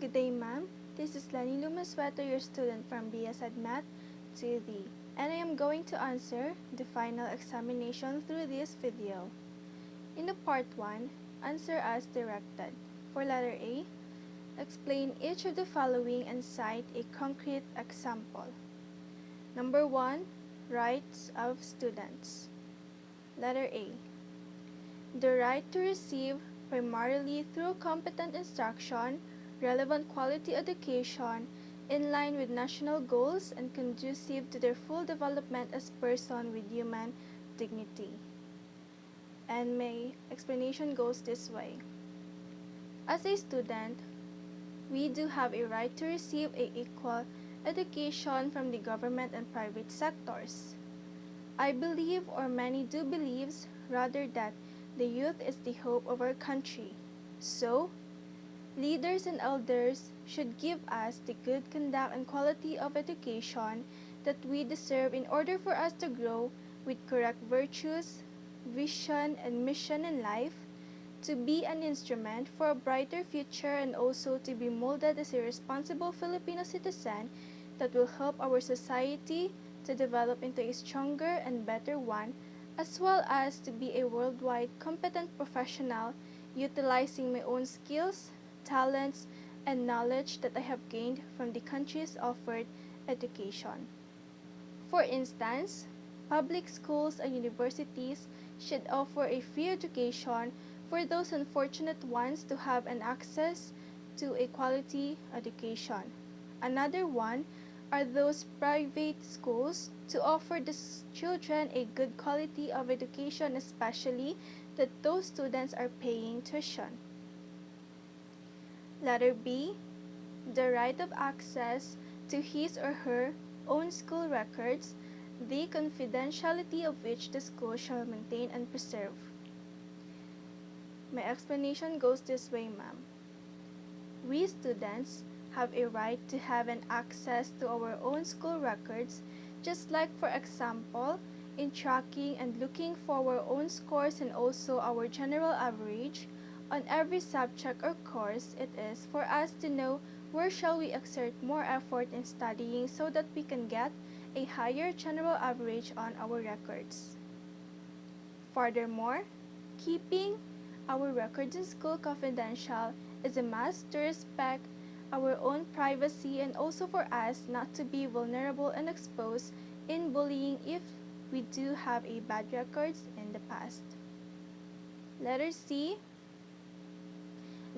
Good day, ma'am. This is Lhannie Mansueto, your student from BSED Math 2D, and I am going to answer the final examination through this video. In the part 1, answer as directed. For letter A, explain each of the following and cite a concrete example. Number 1, rights of students. Letter A, the right to receive primarily through competent instruction, relevant quality education, in line with national goals and conducive to their full development as person with human dignity. And my explanation goes this way. As a student, we do have a right to receive an equal education from the government and private sectors. I believe, or many do believes, rather that the youth is the hope of our country. So, leaders and elders should give us the good conduct and quality of education that we deserve in order for us to grow with correct virtues, vision, and mission in life, to be an instrument for a brighter future, and also to be molded as a responsible Filipino citizen that will help our society to develop into a stronger and better one, as well as to be a worldwide competent professional utilizing my own skills, talents, and knowledge that I have gained from the country's offered education. For instance, public schools and universities should offer a free education for those unfortunate ones to have an access to a quality education. Another one are those private schools to offer the children a good quality of education, especially that those students are paying tuition. Letter B, the right of access to his or her own school records, the confidentiality of which the school shall maintain and preserve. My explanation goes this way, ma'am. We students have a right to have an access to our own school records, just like, for example, in tracking and looking for our own scores and also our general average on every subject or course. It is for us to know where shall we exert more effort in studying so that we can get a higher general average on our records. Furthermore, keeping our records in school confidential is a must to respect our own privacy, and also for us not to be vulnerable and exposed in bullying if we do have a bad records in the past. Letter C,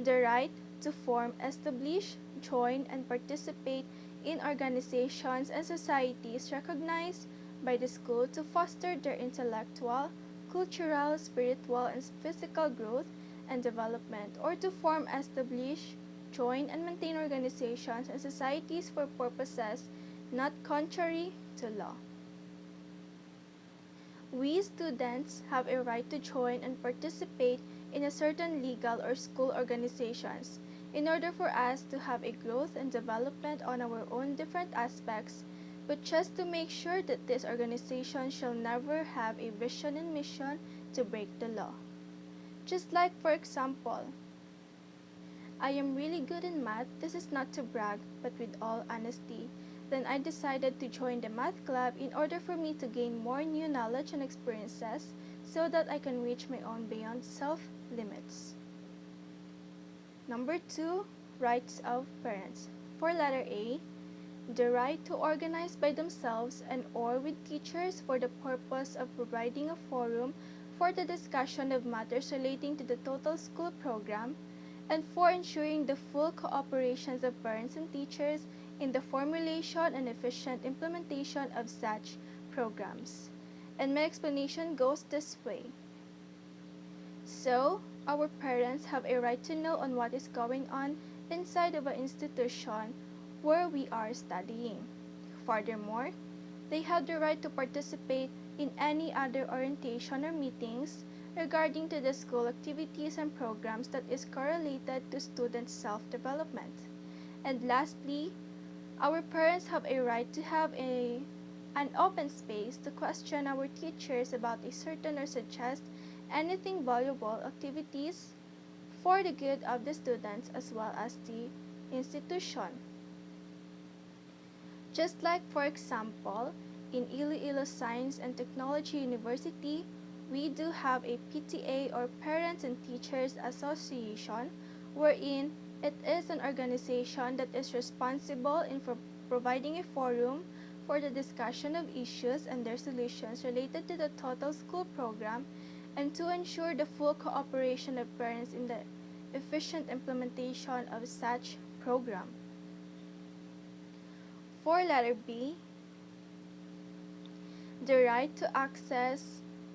the right to form, establish, join, and participate in organizations and societies recognized by the school to foster their intellectual, cultural, spiritual, and physical growth and development, or to form, establish, join, and maintain organizations and societies for purposes not contrary to law. We students have a right to join and participate in a certain legal or school organizations in order for us to have a growth and development on our own different aspects, but just to make sure that this organization shall never have a vision and mission to break the law. Just like, for example, I am really good in math. This is not to brag, but with all honesty. Then I decided to join the math club in order for me to gain more new knowledge and experiences so that I can reach my own beyond self limits. Number 2, rights of parents. For letter A, the right to organize by themselves and or with teachers for the purpose of providing a forum for the discussion of matters relating to the total school program, and for ensuring the full cooperations of parents and teachers in the formulation and efficient implementation of such programs. And my explanation goes this way. So, our parents have a right to know on what is going on inside of an institution where we are studying. Furthermore, they have the right to participate in any other orientation or meetings regarding to the school activities and programs that is correlated to student self-development. And lastly, our parents have a right to have an open space to question our teachers about a certain or suggest anything valuable activities for the good of the students as well as the institution. Just like, for example, in Iloilo Science and Technology University, we do have a PTA or Parents and Teachers Association, wherein it is an organization that is responsible in providing a forum for the discussion of issues and their solutions related to the total school program, and to ensure the full cooperation of parents in the efficient implementation of such program. For letter B, the right to access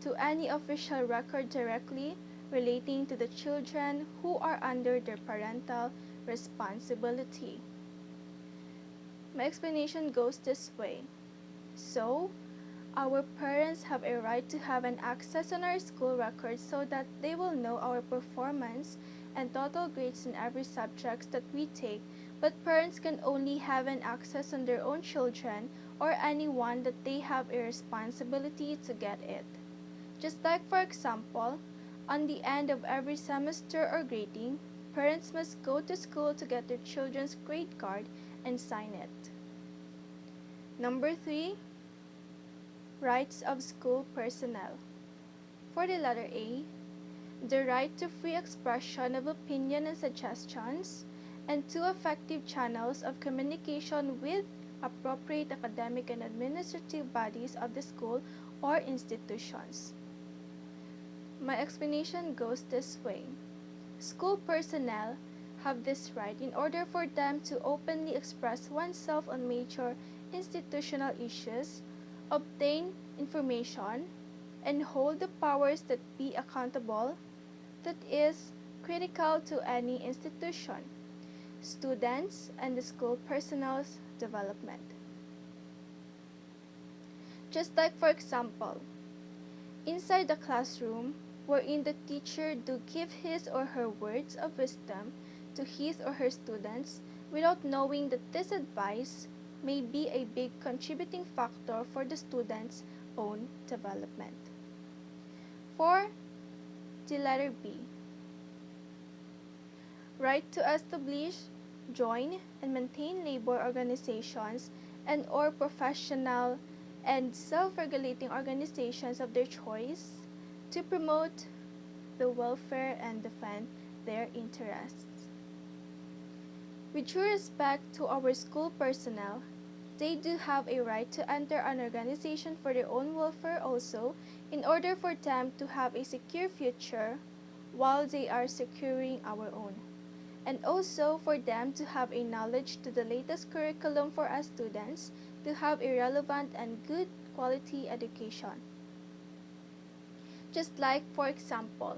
to any official record directly relating to the children who are under their parental responsibility. My explanation goes this way. So, our parents have a right to have an access on our school records so that they will know our performance and total grades in every subject that we take, but parents can only have an access on their own children or anyone that they have a responsibility to get it. Just like, for example, on the end of every semester or grading, parents must go to school to get their children's grade card and sign it. Number 3, rights of school personnel. For the letter A, the right to free expression of opinion and suggestions, and 2 effective channels of communication with appropriate academic and administrative bodies of the school or institutions. My explanation goes this way. School personnel have this right in order for them to openly express oneself on major institutional issues, obtain information, and hold the powers that be accountable, that is critical to any institution, students, and the school personnel's development. Just like, for example, inside the classroom, wherein the teacher do give his or her words of wisdom to his or her students without knowing that this advice may be a big contributing factor for the student's own development. For the letter B, right to establish, join, and maintain labor organizations and or professional and self-regulating organizations of their choice to promote the welfare and defend their interests. With due respect to our school personnel, they do have a right to enter an organization for their own welfare also, in order for them to have a secure future while they are securing our own, and also for them to have a knowledge to the latest curriculum for us students to have a relevant and good quality education. Just like, for example,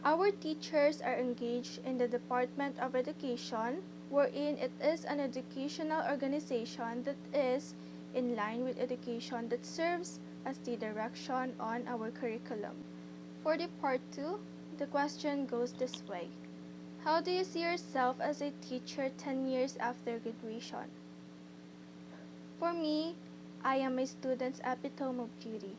our teachers are engaged in the Department of Education, wherein it is an educational organization that is in line with education that serves as the direction on our curriculum. For the part 2, the question goes this way. How do you see yourself as a teacher 10 years after graduation? For me, I am a student's epitome of beauty.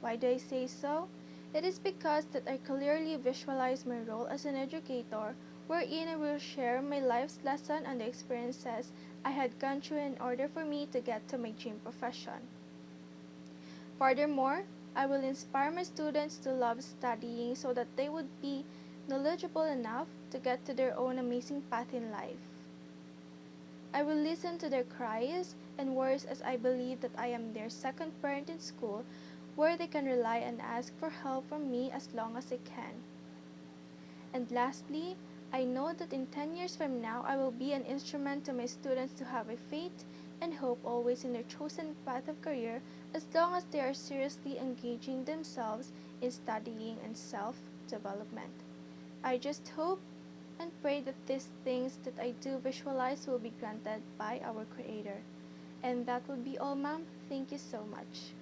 Why do I say so? It is because that I clearly visualize my role as an educator, wherein I will share my life's lesson and the experiences I had gone through in order for me to get to my dream profession. Furthermore, I will inspire my students to love studying so that they would be knowledgeable enough to get to their own amazing path in life. I will listen to their cries and words, as I believe that I am their second parent in school, where they can rely and ask for help from me as long as they can. And lastly, I know that in 10 years from now, I will be an instrument to my students to have a faith and hope always in their chosen path of career, as long as they are seriously engaging themselves in studying and self-development. I just hope and pray that these things that I do visualize will be granted by our Creator. And that will be all, ma'am. Thank you so much.